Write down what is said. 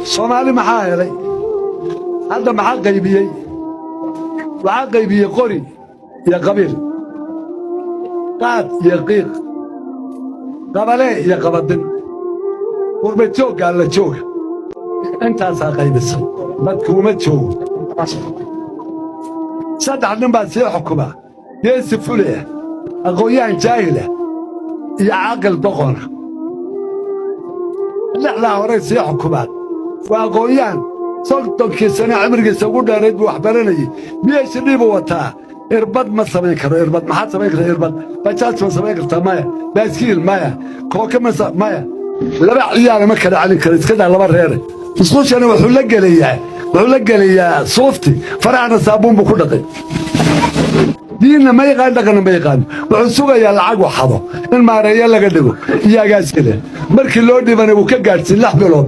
Soomaali maxaa helay hadda maxaa qaybiyay waxa qaybiyay qori iyo qabiil qaad iyo qiiq qabale iyo qabadin qurba jooga la jooga intaasaa qaybisay dadku uma joogo saddex nin baa sii xukuma geesi fule aqoon-yahan jaahila iyo caaqil doqona lixdaa hore sii xukumaan waa aqoon-yahan soddon sano cimrigiisa ugu dheerayd buu wax baranayay PhD buu wataa irbad ma samayn karo irbad maxaad samayn kartaa irbad bajaaj ma samayn kartaa maya baaskiil maya kooke maya laba ciyaar ma kala calin karo iska daa laba reere isquushana wuxuu la gelayaa suufti farahana saabuun buu ku dhaqay diinna ma yaqaan dhaqanna ma yaqaan wuxuu sugayaa lacag waxado in maareeyo laga dhigo iyo agaasile markii loo dhibana wuu ka gaadhsiin 6 bilood